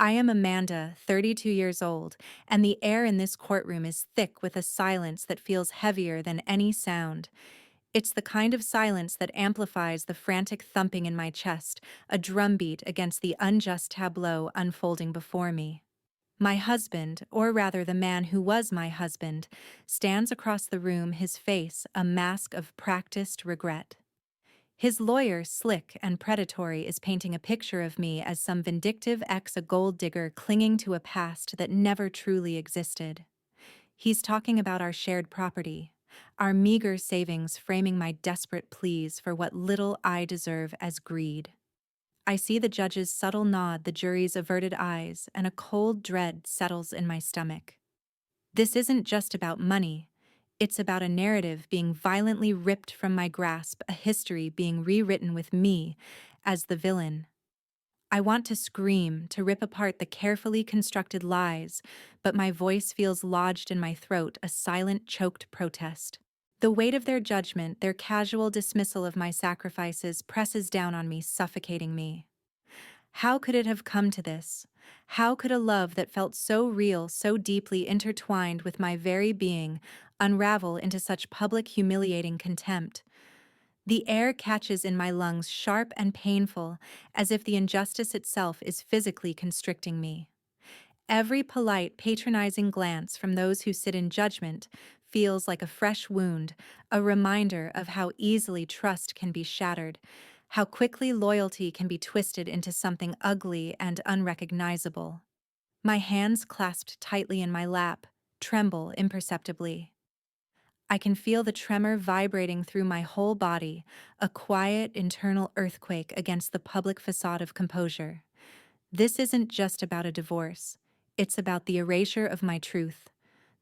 I am Amanda, 32 years old, and the air in this courtroom is thick with a silence that feels heavier than any sound. It's the kind of silence that amplifies the frantic thumping in my chest, a drumbeat against the unjust tableau unfolding before me. My husband, or rather the man who was my husband, stands across the room, his face a mask of practiced regret. His lawyer, slick and predatory, is painting a picture of me as some vindictive ex a gold digger clinging to a past that never truly existed. He's talking about our shared property, our meager savings framing my desperate pleas for what little I deserve as greed. I see the judge's subtle nod, the jury's averted eyes, and a cold dread settles in my stomach. This isn't just about money. It's about a narrative being violently ripped from my grasp, a history being rewritten with me as the villain. I want to scream, to rip apart the carefully constructed lies, but my voice feels lodged in my throat, a silent, choked protest. The weight of their judgment, their casual dismissal of my sacrifices, presses down on me, suffocating me. How could it have come to this? How could a love that felt so real, so deeply intertwined with my very being, unravel into such public humiliating contempt? The air catches in my lungs, sharp and painful, as if the injustice itself is physically constricting me. Every polite, patronizing glance from those who sit in judgment feels like a fresh wound, a reminder of how easily trust can be shattered, how quickly loyalty can be twisted into something ugly and unrecognizable. My hands clasped tightly in my lap tremble imperceptibly. I can feel the tremor vibrating through my whole body, a quiet internal earthquake against the public facade of composure. This isn't just about a divorce. It's about the erasure of my truth,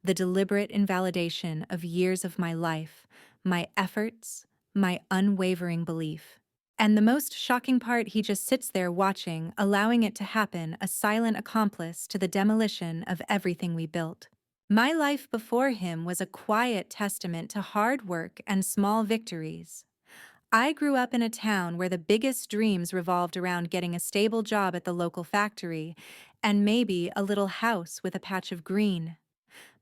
the deliberate invalidation of years of my life, my efforts, my unwavering belief. And the most shocking part, he just sits there watching, allowing it to happen, a silent accomplice to the demolition of everything we built. My life before him was a quiet testament to hard work and small victories. I grew up in a town where the biggest dreams revolved around getting a stable job at the local factory and maybe a little house with a patch of green.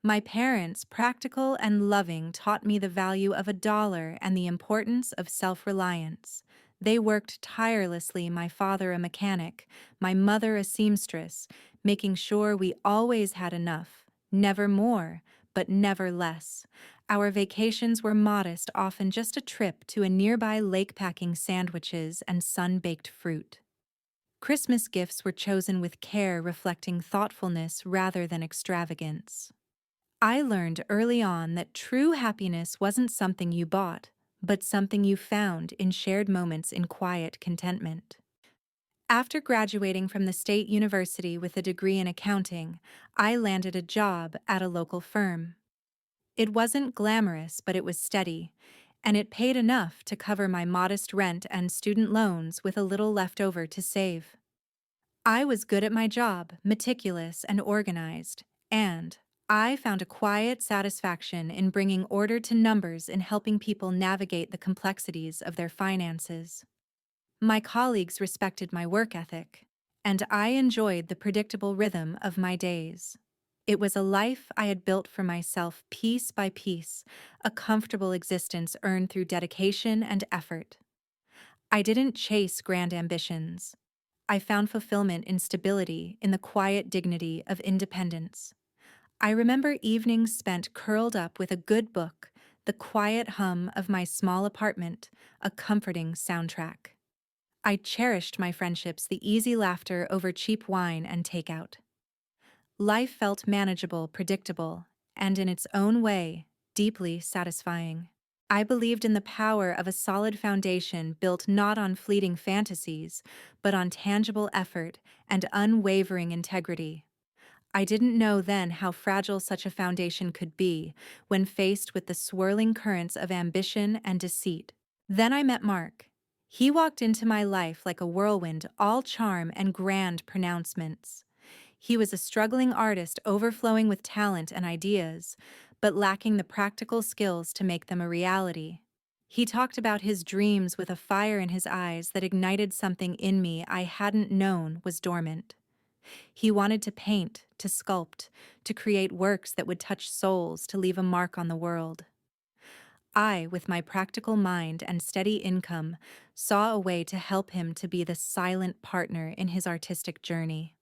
My parents, practical and loving, taught me the value of a dollar and the importance of self-reliance. They worked tirelessly, my father a mechanic, my mother a seamstress, making sure we always had enough, never more, but never less. Our vacations were modest, often just a trip to a nearby lake packing sandwiches and sun-baked fruit. Christmas gifts were chosen with care, reflecting thoughtfulness rather than extravagance. I learned early on that true happiness wasn't something you bought, but something you found in shared moments in quiet contentment. After graduating from the state university with a degree in accounting, I landed a job at a local firm. It wasn't glamorous, but it was steady, and it paid enough to cover my modest rent and student loans with a little left over to save. I was good at my job, meticulous and organized, and I found a quiet satisfaction in bringing order to numbers and helping people navigate the complexities of their finances. My colleagues respected my work ethic, and I enjoyed the predictable rhythm of my days. It was a life I had built for myself piece by piece, a comfortable existence earned through dedication and effort. I didn't chase grand ambitions. I found fulfillment in stability, in the quiet dignity of independence. I remember evenings spent curled up with a good book, the quiet hum of my small apartment, a comforting soundtrack. I cherished my friendships, the easy laughter over cheap wine and takeout. Life felt manageable, predictable, and in its own way, deeply satisfying. I believed in the power of a solid foundation built not on fleeting fantasies, but on tangible effort and unwavering integrity. I didn't know then how fragile such a foundation could be when faced with the swirling currents of ambition and deceit. Then I met Mark. He walked into my life like a whirlwind, all charm and grand pronouncements. He was a struggling artist overflowing with talent and ideas, but lacking the practical skills to make them a reality. He talked about his dreams with a fire in his eyes that ignited something in me I hadn't known was dormant. He wanted to paint, to sculpt, to create works that would touch souls, to leave a mark on the world. I, with my practical mind and steady income, saw a way to help him to be the silent partner in his artistic journey.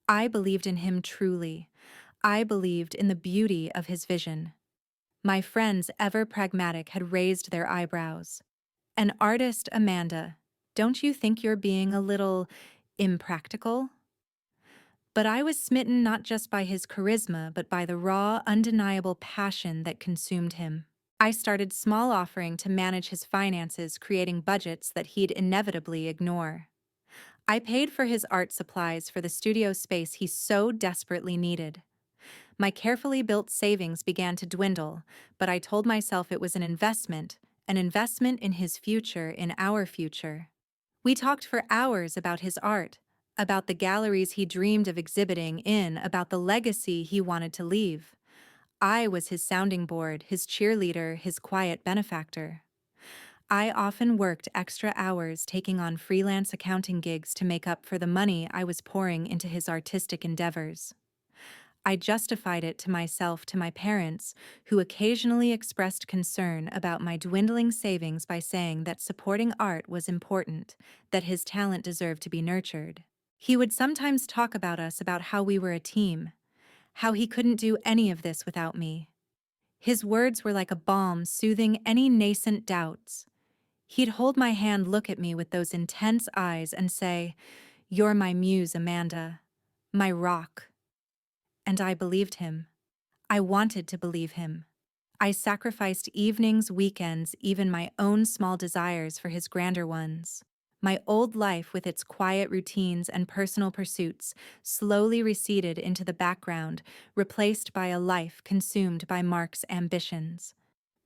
I believed in him truly. I believed in the beauty of his vision. My friends, ever pragmatic, had raised their eyebrows. An artist, Amanda, don't you think you're being a little impractical? But I was smitten not just by his charisma, but by the raw, undeniable passion that consumed him. I started small, offering to manage his finances, creating budgets that he'd inevitably ignore. I paid for his art supplies for the studio space he so desperately needed. My carefully built savings began to dwindle, but I told myself it was an investment in his future, in our future. We talked for hours about his art, about the galleries he dreamed of exhibiting in, about the legacy he wanted to leave. I was his sounding board, his cheerleader, his quiet benefactor. I often worked extra hours taking on freelance accounting gigs to make up for the money I was pouring into his artistic endeavors. I justified it to myself, to my parents, who occasionally expressed concern about my dwindling savings by saying that supporting art was important, that his talent deserved to be nurtured. He would sometimes talk about us, about how we were a team, how he couldn't do any of this without me. His words were like a balm soothing any nascent doubts. He'd hold my hand, look at me with those intense eyes, and say, "You're my muse, Amanda, my rock." And I believed him. I wanted to believe him. I sacrificed evenings, weekends, even my own small desires for his grander ones. My old life, with its quiet routines and personal pursuits, slowly receded into the background, replaced by a life consumed by Mark's ambitions.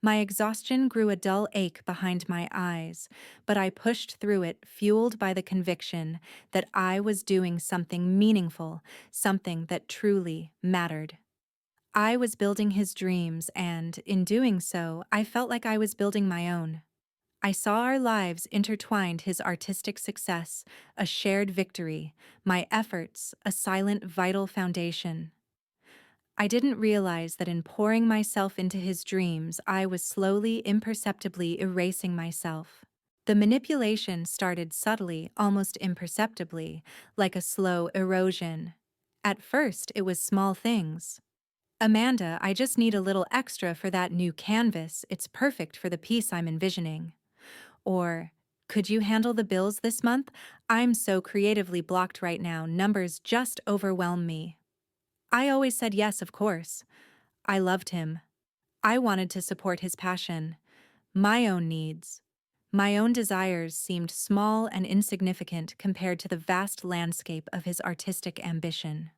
My exhaustion grew a dull ache behind my eyes, but I pushed through it, fueled by the conviction that I was doing something meaningful, something that truly mattered. I was building his dreams, and, in doing so, I felt like I was building my own. I saw our lives intertwined, his artistic success, a shared victory, my efforts, a silent, vital foundation. I didn't realize that in pouring myself into his dreams, I was slowly, imperceptibly erasing myself. The manipulation started subtly, almost imperceptibly, like a slow erosion. At first, it was small things. "Amanda, I just need a little extra for that new canvas. It's perfect for the piece I'm envisioning." Or, "Could you handle the bills this month? I'm so creatively blocked right now. Numbers just overwhelm me." I always said yes, of course. I loved him. I wanted to support his passion. My own needs, my own desires seemed small and insignificant compared to the vast landscape of his artistic ambition.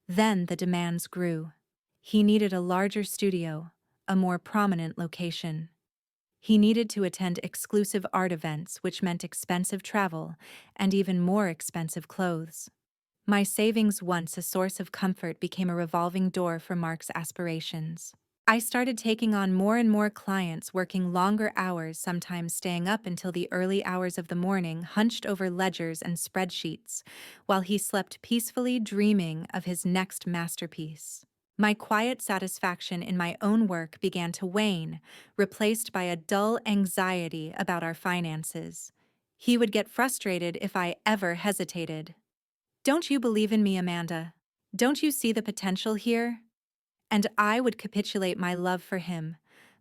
Then the demands grew. He needed a larger studio, a more prominent location. He needed to attend exclusive art events, which meant expensive travel and even more expensive clothes. My savings, once a source of comfort, became a revolving door for Mark's aspirations. I started taking on more and more clients, working longer hours, sometimes staying up until the early hours of the morning, hunched over ledgers and spreadsheets, while he slept peacefully, dreaming of his next masterpiece. My quiet satisfaction in my own work began to wane, replaced by a dull anxiety about our finances. He would get frustrated if I ever hesitated. "Don't you believe in me, Amanda? Don't you see the potential here?" And I would capitulate, my love for him,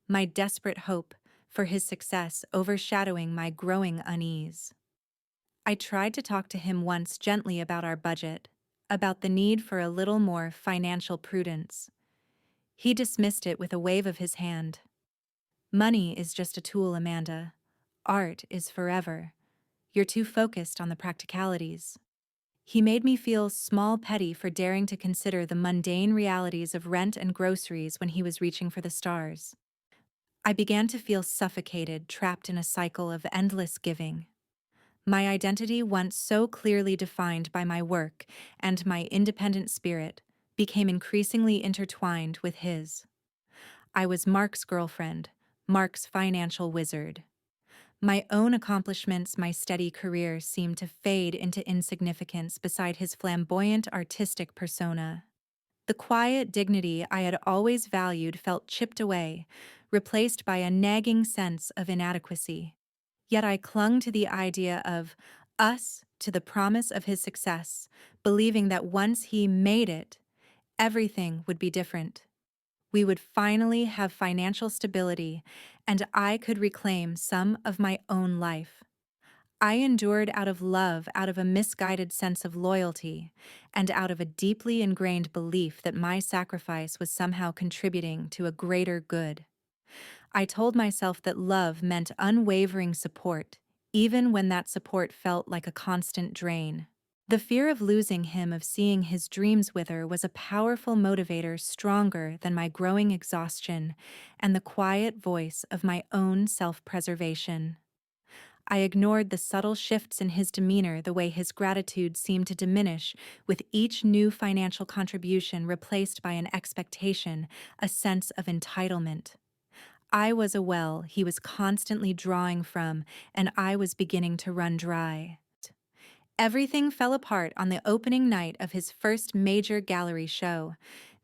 my desperate hope for his success overshadowing my growing unease. I tried to talk to him once gently about our budget, about the need for a little more financial prudence. He dismissed it with a wave of his hand. "Money is just a tool, Amanda. Art is forever. You're too focused on the practicalities." He made me feel small, petty for daring to consider the mundane realities of rent and groceries when he was reaching for the stars. I began to feel suffocated, trapped in a cycle of endless giving. My identity, once so clearly defined by my work and my independent spirit, became increasingly intertwined with his. I was Mark's girlfriend, Mark's financial wizard. My own accomplishments, my steady career seemed to fade into insignificance beside his flamboyant artistic persona. The quiet dignity I had always valued felt chipped away, replaced by a nagging sense of inadequacy. Yet I clung to the idea of us, to the promise of his success, believing that once he made it, everything would be different. We would finally have financial stability, and I could reclaim some of my own life. I endured out of love, out of a misguided sense of loyalty, and out of a deeply ingrained belief that my sacrifice was somehow contributing to a greater good. I told myself that love meant unwavering support, even when that support felt like a constant drain. The fear of losing him, of seeing his dreams wither, was a powerful motivator stronger than my growing exhaustion and the quiet voice of my own self-preservation. I ignored the subtle shifts in his demeanor, the way his gratitude seemed to diminish with each new financial contribution replaced by an expectation, a sense of entitlement. I was a well he was constantly drawing from, and I was beginning to run dry. Everything fell apart on the opening night of his first major gallery show.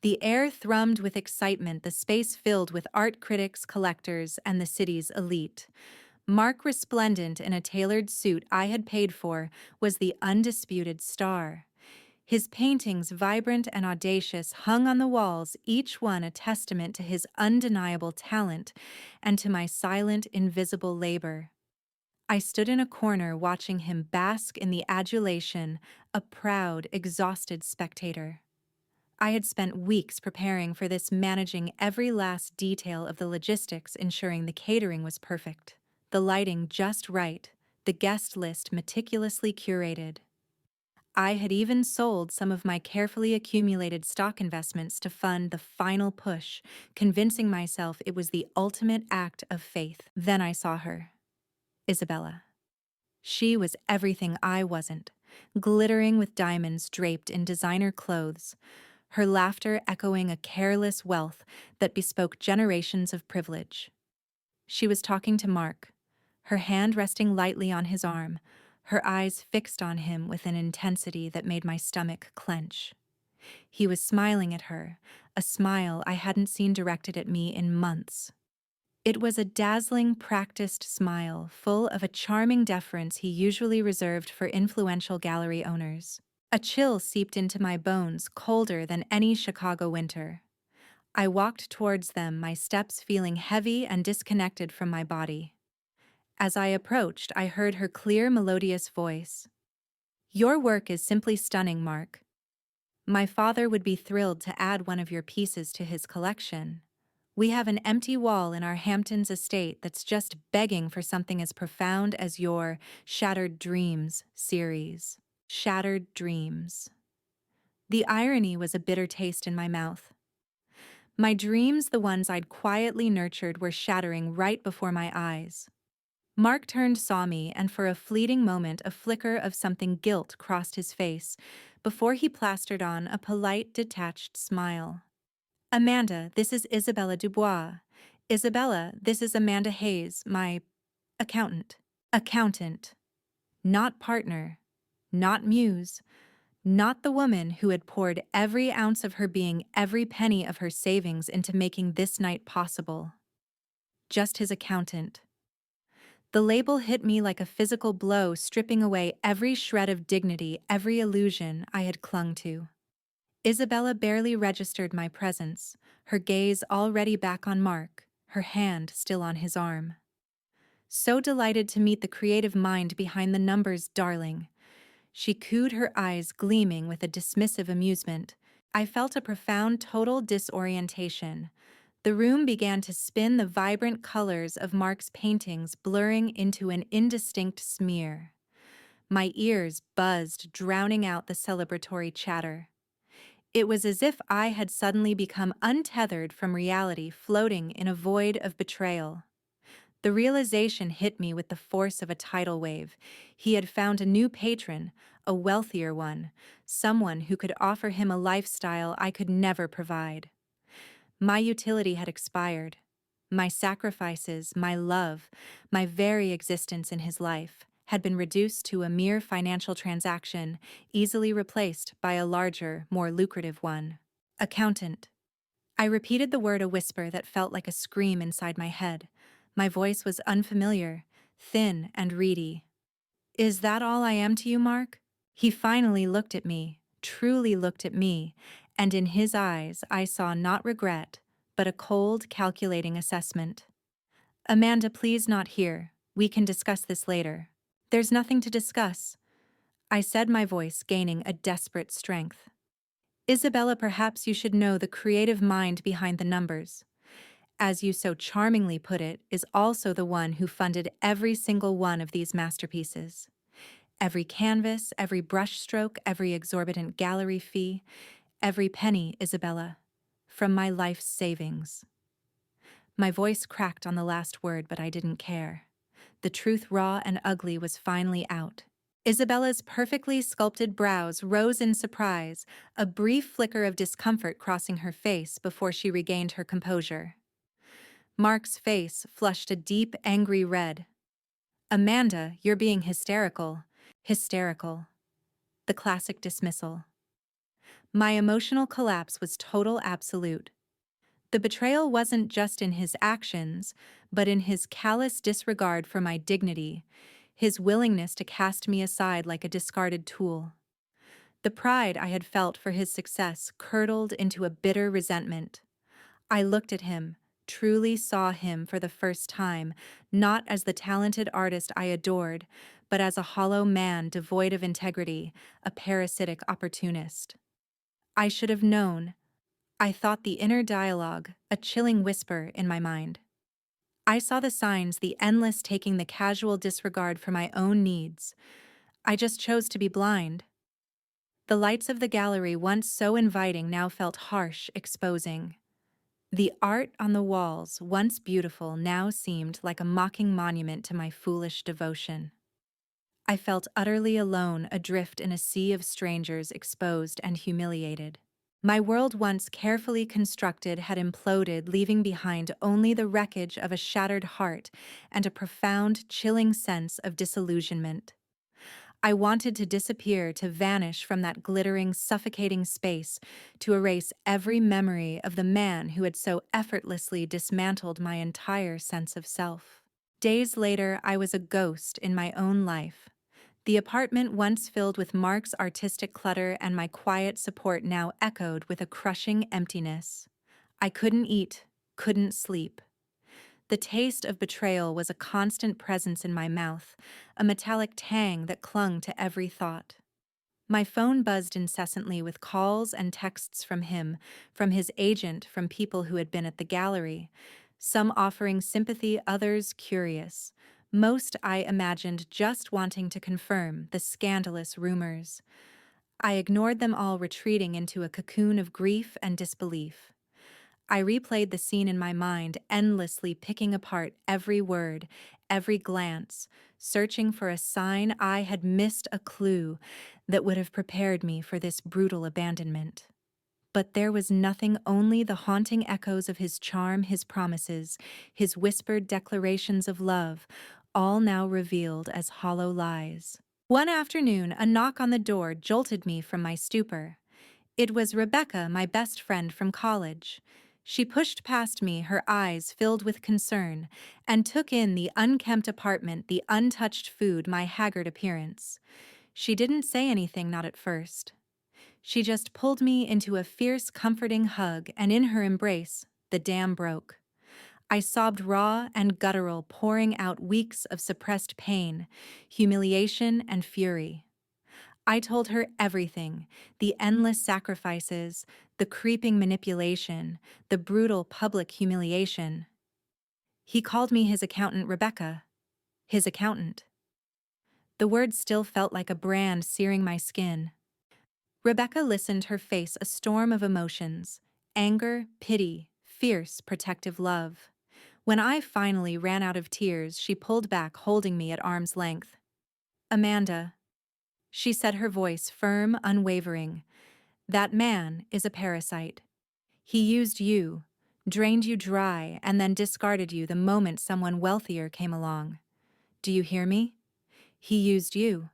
The air thrummed with excitement, the space filled with art critics, collectors, and the city's elite. Mark, resplendent in a tailored suit I had paid for, was the undisputed star. His paintings, vibrant and audacious, hung on the walls, each one a testament to his undeniable talent and to my silent, invisible labor. I stood in a corner watching him bask in the adulation, a proud, exhausted spectator. I had spent weeks preparing for this, managing every last detail of the logistics, ensuring the catering was perfect, the lighting just right, the guest list meticulously curated. I had even sold some of my carefully accumulated stock investments to fund the final push, convincing myself it was the ultimate act of faith. Then I saw her, Isabella. She was everything I wasn't, glittering with diamonds draped in designer clothes, her laughter echoing a careless wealth that bespoke generations of privilege. She was talking to Mark, her hand resting lightly on his arm, her eyes fixed on him with an intensity that made my stomach clench. He was smiling at her, a smile I hadn't seen directed at me in months. It was a dazzling, practiced smile, full of a charming deference he usually reserved for influential gallery owners. A chill seeped into my bones, colder than any Chicago winter. I walked towards them, my steps feeling heavy and disconnected from my body. As I approached, I heard her clear, melodious voice. "Your work is simply stunning, Mark. My father would be thrilled to add one of your pieces to his collection. We have an empty wall in our Hamptons estate that's just begging for something as profound as your Shattered Dreams series." Shattered Dreams. The irony was a bitter taste in my mouth. My dreams, the ones I'd quietly nurtured, were shattering right before my eyes. Mark turned, saw me, and for a fleeting moment a flicker of something guilt crossed his face before he plastered on a polite, detached smile. "Amanda, this is Isabella Dubois. Isabella, this is Amanda Hayes, my accountant." Accountant. Not partner. Not muse. Not the woman who had poured every ounce of her being, every penny of her savings into making this night possible. Just his accountant. The label hit me like a physical blow, stripping away every shred of dignity, every illusion I had clung to. Isabella barely registered my presence, her gaze already back on Mark, her hand still on his arm. "So delighted to meet the creative mind behind the numbers, darling." She cooed, her eyes gleaming with a dismissive amusement. I felt a profound, total disorientation. The room began to spin, the vibrant colors of Mark's paintings blurring into an indistinct smear. My ears buzzed, drowning out the celebratory chatter. It was as if I had suddenly become untethered from reality, floating in a void of betrayal. The realization hit me with the force of a tidal wave. He had found a new patron, a wealthier one, someone who could offer him a lifestyle I could never provide. My utility had expired. My sacrifices, my love, my very existence in his life had been reduced to a mere financial transaction, easily replaced by a larger, more lucrative one. Accountant. I repeated the word a whisper that felt like a scream inside my head. My voice was unfamiliar, thin and reedy. Is that all I am to you, Mark? He finally looked at me, truly looked at me, and in his eyes I saw not regret, but a cold, calculating assessment. Amanda, please not here. We can discuss this later. There's nothing to discuss, I said, my voice gaining a desperate strength. Isabella, perhaps you should know the creative mind behind the numbers. As you so charmingly put it, is also the one who funded every single one of these masterpieces. Every canvas, every brushstroke, every exorbitant gallery fee, every penny, Isabella, from my life's savings. My voice cracked on the last word, but I didn't care. The truth, raw and ugly, was finally out. Isabella's perfectly sculpted brows rose in surprise, a brief flicker of discomfort crossing her face before she regained her composure. Mark's face flushed a deep, angry red. Amanda, you're being hysterical. Hysterical. The classic dismissal. My emotional collapse was total, absolute. The betrayal wasn't just in his actions, but in his callous disregard for my dignity, his willingness to cast me aside like a discarded tool. The pride I had felt for his success curdled into a bitter resentment. I looked at him, truly saw him for the first time, not as the talented artist I adored, but as a hollow man devoid of integrity, a parasitic opportunist. I should have known. I thought the inner dialogue, a chilling whisper in my mind. I saw the signs, the endless taking, the casual disregard for my own needs. I just chose to be blind. The lights of the gallery, once so inviting, now felt harsh, exposing. The art on the walls, once beautiful, now seemed like a mocking monument to my foolish devotion. I felt utterly alone, adrift in a sea of strangers, exposed and humiliated. My world, once carefully constructed, had imploded, leaving behind only the wreckage of a shattered heart and a profound, chilling sense of disillusionment. I wanted to disappear, to vanish from that glittering, suffocating space, to erase every memory of the man who had so effortlessly dismantled my entire sense of self. Days later, I was a ghost in my own life. The apartment, once filled with Mark's artistic clutter and my quiet support, now echoed with a crushing emptiness. I couldn't eat, couldn't sleep. The taste of betrayal was a constant presence in my mouth, a metallic tang that clung to every thought. My phone buzzed incessantly with calls and texts from him, from his agent, from people who had been at the gallery, some offering sympathy, others curious. Most, I imagined, just wanting to confirm the scandalous rumors. I ignored them all, retreating into a cocoon of grief and disbelief. I replayed the scene in my mind, endlessly picking apart every word, every glance, searching for a sign. I had missed a clue that would have prepared me for this brutal abandonment. But there was nothing, only the haunting echoes of his charm, his promises, his whispered declarations of love, all now revealed as hollow lies. One afternoon, a knock on the door jolted me from my stupor. It was Rebecca, my best friend from college. She pushed past me, her eyes filled with concern, and took in the unkempt apartment, the untouched food, my haggard appearance. She didn't say anything, not at first. She just pulled me into a fierce, comforting hug, and in her embrace, the dam broke. I sobbed raw and guttural, pouring out weeks of suppressed pain, humiliation, and fury. I told her everything, the endless sacrifices, the creeping manipulation, the brutal public humiliation. He called me his accountant, Rebecca. His accountant. The word still felt like a brand searing my skin. Rebecca listened, her face a storm of emotions: anger, pity, fierce, protective love. When I finally ran out of tears, she pulled back, holding me at arm's length. Amanda, she said, her voice firm, unwavering, that man is a parasite. He used you, drained you dry, and then discarded you the moment someone wealthier came along. Do you hear me? He used you.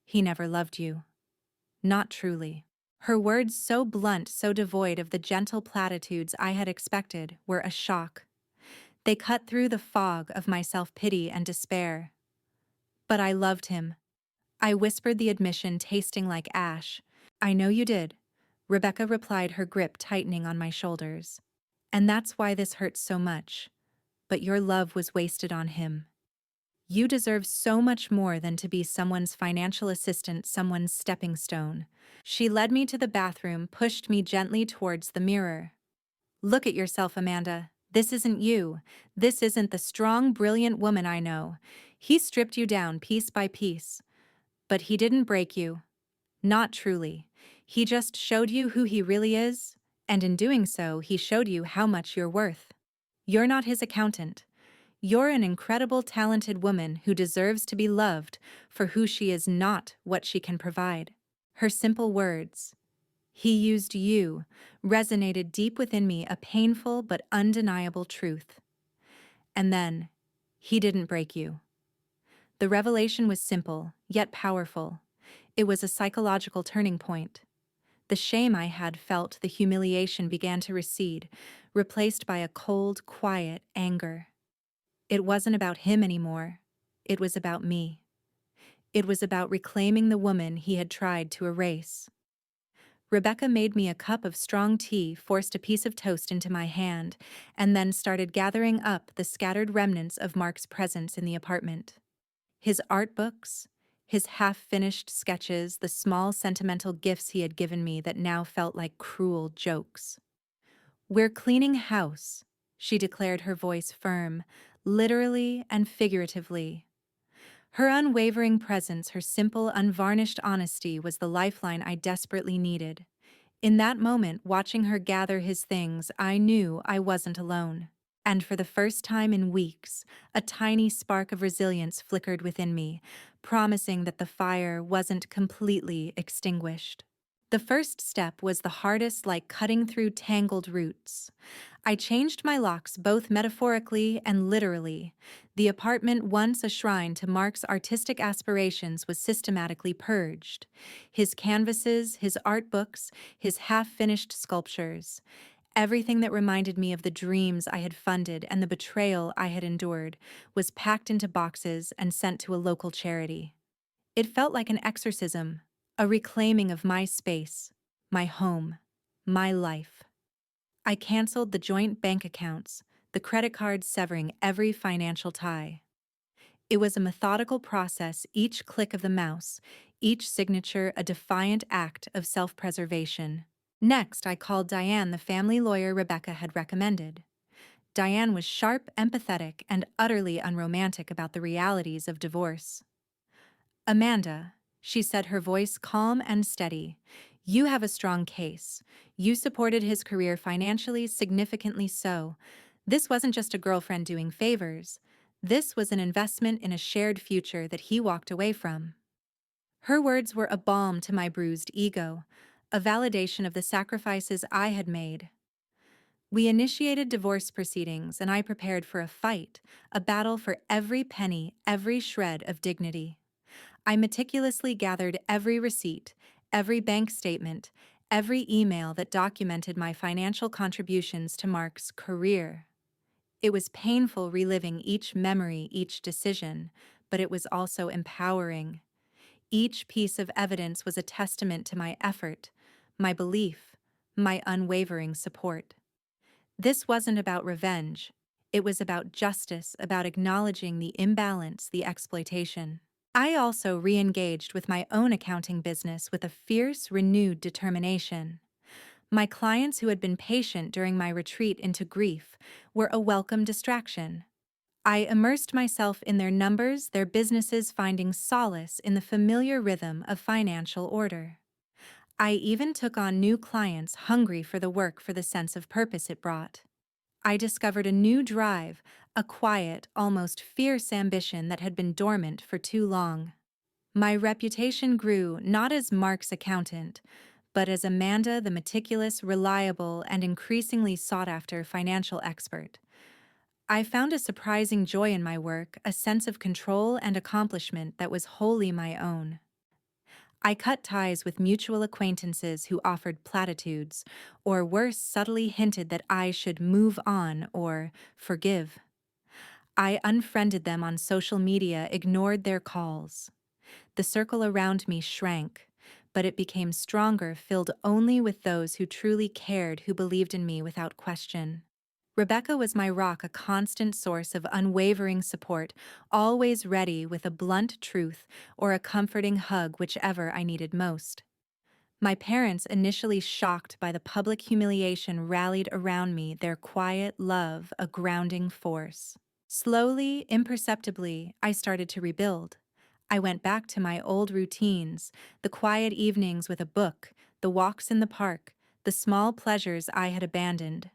He never loved you. Not truly. Her words, so blunt, so devoid of the gentle platitudes I had expected, were a shock. They cut through the fog of my self-pity and despair. But I loved him. I whispered the admission, tasting like ash. I know you did, Rebecca replied, her grip tightening on my shoulders. And that's why this hurts so much. But your love was wasted on him. You deserve so much more than to be someone's financial assistant, someone's stepping stone. She led me to the bathroom, pushed me gently towards the mirror. Look at yourself, Amanda. This isn't you. This isn't the strong, brilliant woman I know. He stripped you down piece by piece. But he didn't break you. Not truly. He just showed you who he really is, and in doing so, he showed you how much you're worth. You're not his accountant. You're an incredible, talented woman who deserves to be loved for who she is, not what she can provide. Her simple words, "He used you," resonated deep within me, a painful but undeniable truth. And then, he didn't break you. The revelation was simple, yet powerful. It was a psychological turning point. The shame I had felt, the humiliation began to recede, replaced by a cold, quiet anger. It wasn't about him anymore. It was about me. It was about reclaiming the woman he had tried to erase. Rebecca made me a cup of strong tea, forced a piece of toast into my hand, and then started gathering up the scattered remnants of Mark's presence in the apartment. His art books, his half-finished sketches, the small sentimental gifts he had given me that now felt like cruel jokes. "We're cleaning house," she declared, her voice firm, literally and figuratively. Her unwavering presence, her simple, unvarnished honesty was the lifeline I desperately needed. In that moment, watching her gather his things, I knew I wasn't alone. And for the first time in weeks, a tiny spark of resilience flickered within me, promising that the fire wasn't completely extinguished. The first step was the hardest, like cutting through tangled roots. I changed my locks both metaphorically and literally. The apartment, once a shrine to Mark's artistic aspirations, was systematically purged. His canvases, his art books, his half-finished sculptures. Everything that reminded me of the dreams I had funded and the betrayal I had endured was packed into boxes and sent to a local charity. It felt like an exorcism, a reclaiming of my space, my home, my life. I canceled the joint bank accounts, the credit cards severing every financial tie. It was a methodical process, each click of the mouse, each signature a defiant act of self-preservation. Next, I called Diane, the family lawyer Rebecca had recommended. Diane was sharp, empathetic, and utterly unromantic about the realities of divorce. "Amanda," she said, her voice calm and steady, "you have a strong case. You supported his career financially, significantly so. This wasn't just a girlfriend doing favors. This was an investment in a shared future that he walked away from." Her words were a balm to my bruised ego, a validation of the sacrifices I had made. We initiated divorce proceedings, and I prepared for a fight, a battle for every penny, every shred of dignity. I meticulously gathered every receipt, every bank statement, every email that documented my financial contributions to Mark's career. It was painful reliving each memory, each decision, but it was also empowering. Each piece of evidence was a testament to my effort, my belief, my unwavering support. This wasn't about revenge. It was about justice, about acknowledging the imbalance, the exploitation. I also re-engaged with my own accounting business with a fierce, renewed determination. My clients who had been patient during my retreat into grief were a welcome distraction. I immersed myself in their numbers, their businesses, finding solace in the familiar rhythm of financial order. I even took on new clients hungry for the work, for the sense of purpose it brought. I discovered a new drive, a quiet, almost fierce ambition that had been dormant for too long. My reputation grew not as Mark's accountant, but as Amanda, the meticulous, reliable, and increasingly sought after financial expert. I found a surprising joy in my work, a sense of control and accomplishment that was wholly my own. I cut ties with mutual acquaintances who offered platitudes, or worse, subtly hinted that I should move on or forgive. I unfriended them on social media, ignored their calls. The circle around me shrank, but it became stronger, filled only with those who truly cared, who believed in me without question. Rebecca was my rock, a constant source of unwavering support, always ready with a blunt truth or a comforting hug, whichever I needed most. My parents, initially shocked by the public humiliation, rallied around me, their quiet love a grounding force. Slowly, imperceptibly, I started to rebuild. I went back to my old routines, the quiet evenings with a book, the walks in the park, the small pleasures I had abandoned.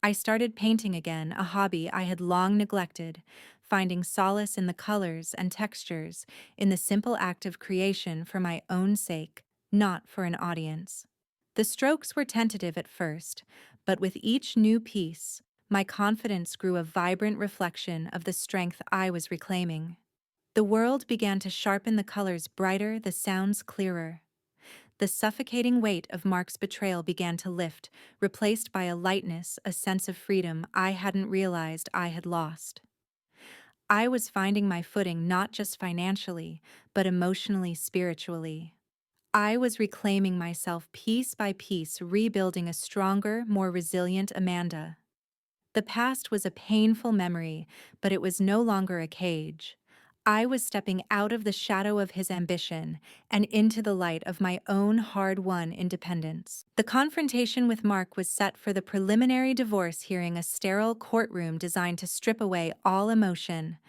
I started painting again, a hobby I had long neglected, finding solace in the colors and textures, in the simple act of creation for my own sake, not for an audience. The strokes were tentative at first, but with each new piece, my confidence grew, a vibrant reflection of the strength I was reclaiming. The world began to sharpen, the colors brighter, the sounds clearer. The suffocating weight of Mark's betrayal began to lift, replaced by a lightness, a sense of freedom I hadn't realized I had lost. I was finding my footing, not just financially, but emotionally, spiritually. I was reclaiming myself piece by piece, rebuilding a stronger, more resilient Amanda. The past was a painful memory, but it was no longer a cage. I was stepping out of the shadow of his ambition and into the light of my own hard-won independence. The confrontation with Mark was set for the preliminary divorce hearing, a sterile courtroom designed to strip away all emotion.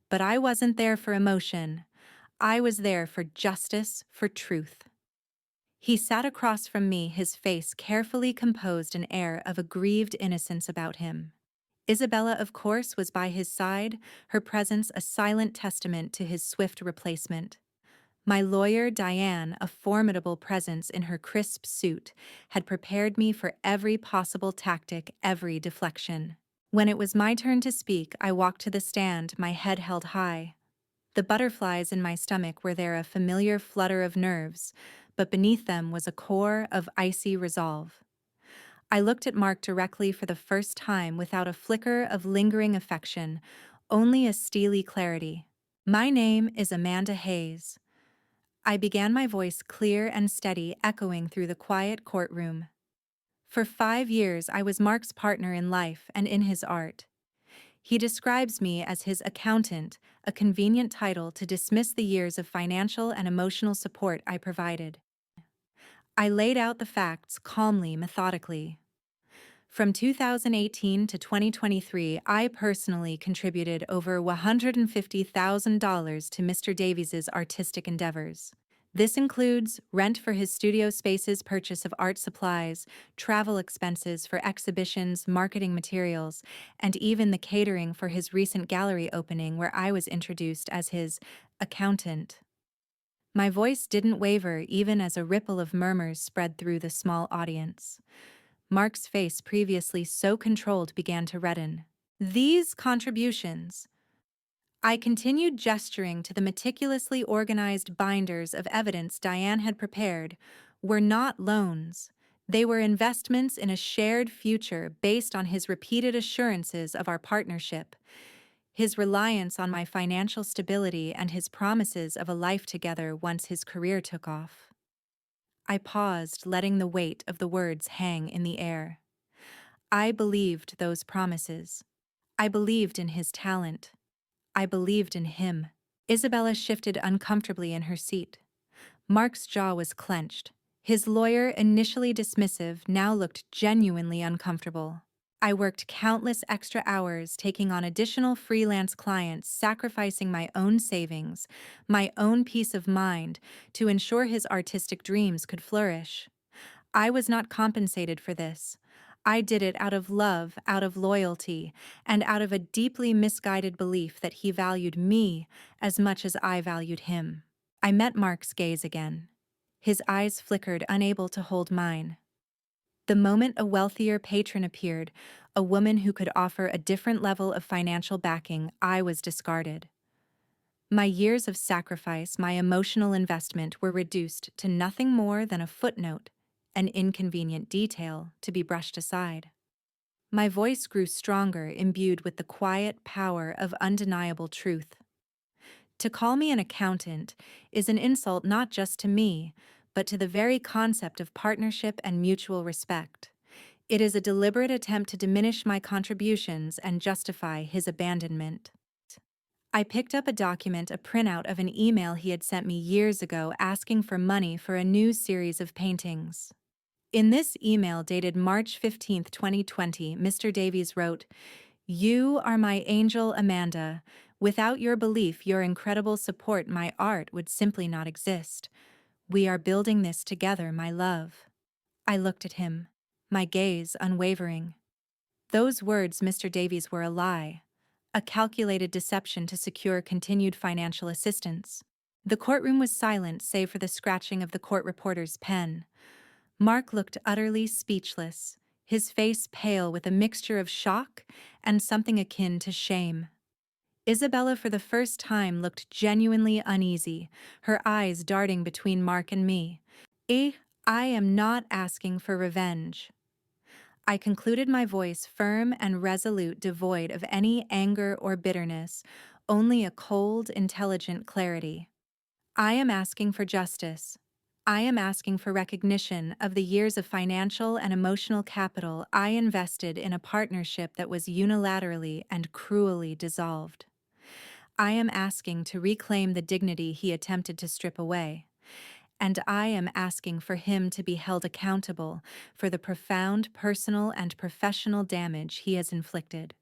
But I wasn't there for emotion. I was there for justice, for truth. He sat across from me, his face carefully composed, an air of aggrieved innocence about him. Isabella, of course, was by his side, her presence a silent testament to his swift replacement. My lawyer, Diane, a formidable presence in her crisp suit, had prepared me for every possible tactic, every deflection. When it was my turn to speak, I walked to the stand, my head held high. The butterflies in my stomach were there, a familiar flutter of nerves, but beneath them was a core of icy resolve. I looked at Mark directly for the first time, without a flicker of lingering affection, only a steely clarity. "My name is Amanda Hayes." I began, my voice clear and steady, echoing through the quiet courtroom. For 5 years I was Mark's partner in life and in his art. He describes me as his accountant, a convenient title to dismiss the years of financial and emotional support I provided. I laid out the facts calmly, methodically. From 2018 to 2023, I personally contributed over $150,000 to Mr. Davies's artistic endeavors. This includes rent for his studio spaces, purchase of art supplies, travel expenses for exhibitions, marketing materials, and even the catering for his recent gallery opening, where I was introduced as his accountant. My voice didn't waver even as a ripple of murmurs spread through the small audience. Mark's face, previously so controlled, began to redden. These contributions. I continued, gesturing to the meticulously organized binders of evidence Diane had prepared, were not loans. They were investments in a shared future based on his repeated assurances of our partnership, his reliance on my financial stability, and his promises of a life together once his career took off. I paused, letting the weight of the words hang in the air. I believed those promises. I believed in his talent. I believed in him. Isabella shifted uncomfortably in her seat. Mark's jaw was clenched. His lawyer, initially dismissive, now looked genuinely uncomfortable. I worked countless extra hours, taking on additional freelance clients, sacrificing my own savings, my own peace of mind, to ensure his artistic dreams could flourish. I was not compensated for this. I did it out of love, out of loyalty, and out of a deeply misguided belief that he valued me as much as I valued him. I met Mark's gaze again. His eyes flickered, unable to hold mine. The moment a wealthier patron appeared, a woman who could offer a different level of financial backing, I was discarded. My years of sacrifice, my emotional investment were reduced to nothing more than a footnote, an inconvenient detail to be brushed aside. My voice grew stronger, imbued with the quiet power of undeniable truth. To call me an accountant is an insult not just to me, but to the very concept of partnership and mutual respect. It is a deliberate attempt to diminish my contributions and justify his abandonment. I picked up a document, a printout of an email he had sent me years ago asking for money for a new series of paintings. In this email dated March 15, 2020, Mr. Davies wrote, "You are my angel, Amanda. Without your belief, your incredible support, my art would simply not exist. We are building this together, my love." I looked at him, my gaze unwavering. Those words, Mr. Davies, were a lie, a calculated deception to secure continued financial assistance. The courtroom was silent save for the scratching of the court reporter's pen. Mark looked utterly speechless, his face pale with a mixture of shock and something akin to shame. Isabella, for the first time, looked genuinely uneasy, her eyes darting between Mark and me. I am not asking for revenge." I concluded, my voice firm and resolute, devoid of any anger or bitterness, only a cold, intelligent clarity. "I am asking for justice. I am asking for recognition of the years of financial and emotional capital I invested in a partnership that was unilaterally and cruelly dissolved. I am asking to reclaim the dignity he attempted to strip away. And I am asking for him to be held accountable for the profound personal and professional damage he has inflicted."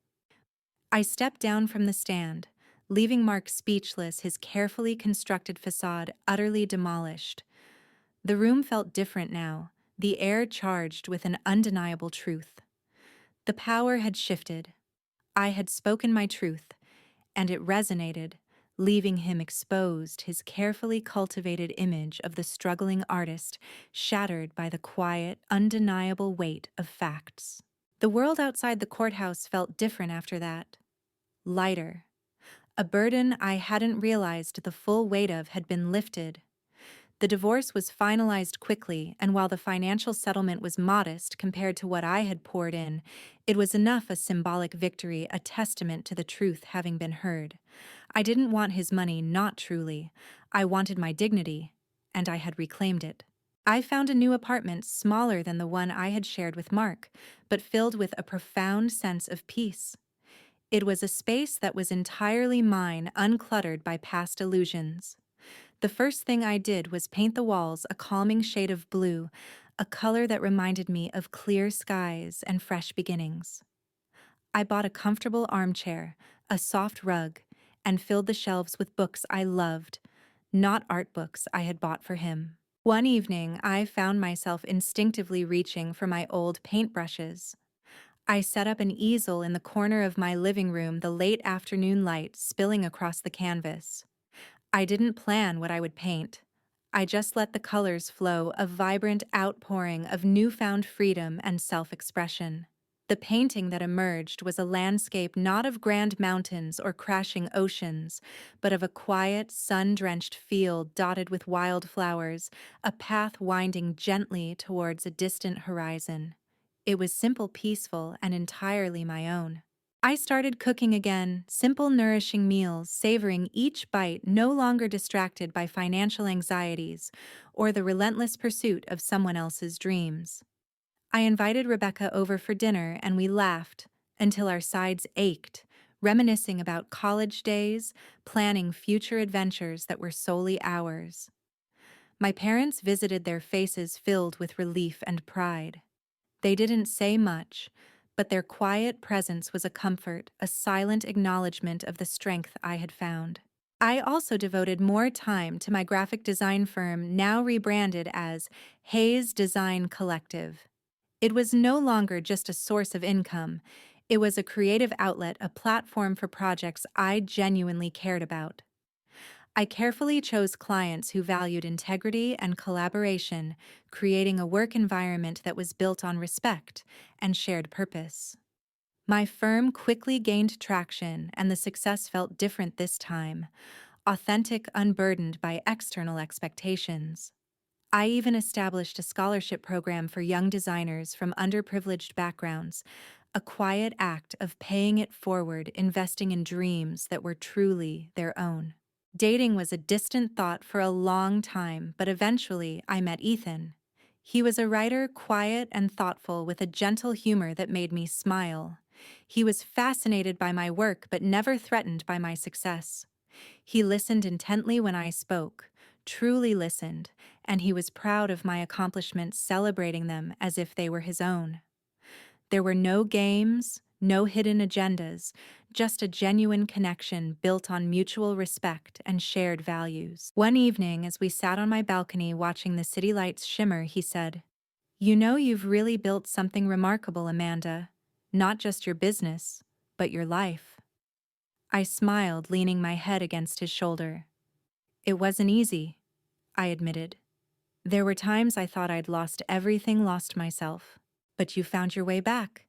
I stepped down from the stand, leaving Mark speechless, his carefully constructed facade utterly demolished. The room felt different now, the air charged with an undeniable truth. The power had shifted. I had spoken my truth, and it resonated, leaving him exposed, his carefully cultivated image of the struggling artist shattered by the quiet, undeniable weight of facts. The world outside the courthouse felt different after that. Lighter. A burden I hadn't realized the full weight of had been lifted. The divorce was finalized quickly, and while the financial settlement was modest compared to what I had poured in, it was enough a symbolic victory, a testament to the truth having been heard. I didn't want his money, not truly. I wanted my dignity, and I had reclaimed it. I found a new apartment smaller than the one I had shared with Mark, but filled with a profound sense of peace. It was a space that was entirely mine, uncluttered by past illusions. The first thing I did was paint the walls a calming shade of blue, a color that reminded me of clear skies and fresh beginnings. I bought a comfortable armchair, a soft rug, and filled the shelves with books I loved, not art books I had bought for him. One evening, I found myself instinctively reaching for my old paintbrushes. I set up an easel in the corner of my living room, the late afternoon light spilling across the canvas. I didn't plan what I would paint. I just let the colors flow, a vibrant outpouring of newfound freedom and self-expression. The painting that emerged was a landscape not of grand mountains or crashing oceans, but of a quiet, sun-drenched field dotted with wildflowers, a path winding gently towards a distant horizon. It was simple, peaceful, and entirely my own. I started cooking again, simple, nourishing meals, savoring each bite, no longer distracted by financial anxieties or the relentless pursuit of someone else's dreams. I invited Rebecca over for dinner, and we laughed until our sides ached, reminiscing about college days, planning future adventures that were solely ours. My parents visited, their faces filled with relief and pride. They didn't say much, but their quiet presence was a comfort, a silent acknowledgement of the strength I had found. I also devoted more time to my graphic design firm, now rebranded as Hayes Design Collective. It was no longer just a source of income. It was a creative outlet, a platform for projects I genuinely cared about. I carefully chose clients who valued integrity and collaboration, creating a work environment that was built on respect and shared purpose. My firm quickly gained traction, and the success felt different this time, authentic, unburdened by external expectations. I even established a scholarship program for young designers from underprivileged backgrounds, a quiet act of paying it forward, investing in dreams that were truly their own. Dating was a distant thought for a long time, but eventually I met Ethan. He was a writer, quiet and thoughtful, with a gentle humor that made me smile. He was fascinated by my work but never threatened by my success. He listened intently when I spoke, truly listened, and he was proud of my accomplishments, celebrating them as if they were his own. There were no games, no hidden agendas, just a genuine connection built on mutual respect and shared values. One evening, as we sat on my balcony watching the city lights shimmer, he said, "You know, you've really built something remarkable, Amanda. Not just your business, but your life." I smiled, leaning my head against his shoulder. "It wasn't easy," I admitted. "There were times I thought I'd lost everything, lost myself. But you found your way back,"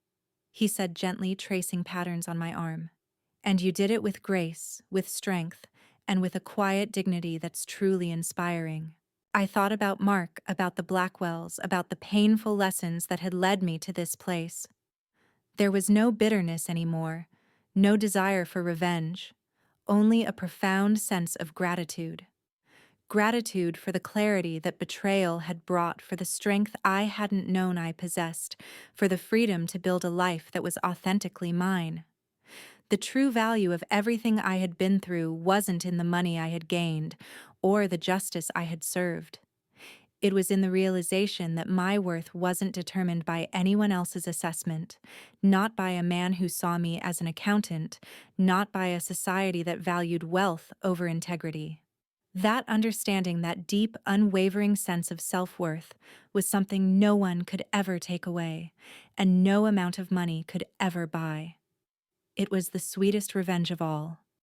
he said gently, tracing patterns on my arm. "And you did it with grace, with strength, and with a quiet dignity that's truly inspiring." I thought about Mark, about the Blackwells, about the painful lessons that had led me to this place. There was no bitterness anymore, no desire for revenge, only a profound sense of gratitude. Gratitude for the clarity that betrayal had brought, for the strength I hadn't known I possessed, for the freedom to build a life that was authentically mine. The true value of everything I had been through wasn't in the money I had gained or the justice I had served. It was in the realization that my worth wasn't determined by anyone else's assessment, not by a man who saw me as an accountant, not by a society that valued wealth over integrity. That understanding, that deep, unwavering sense of self-worth, was something no one could ever take away, and no amount of money could ever buy. It was the sweetest revenge of all.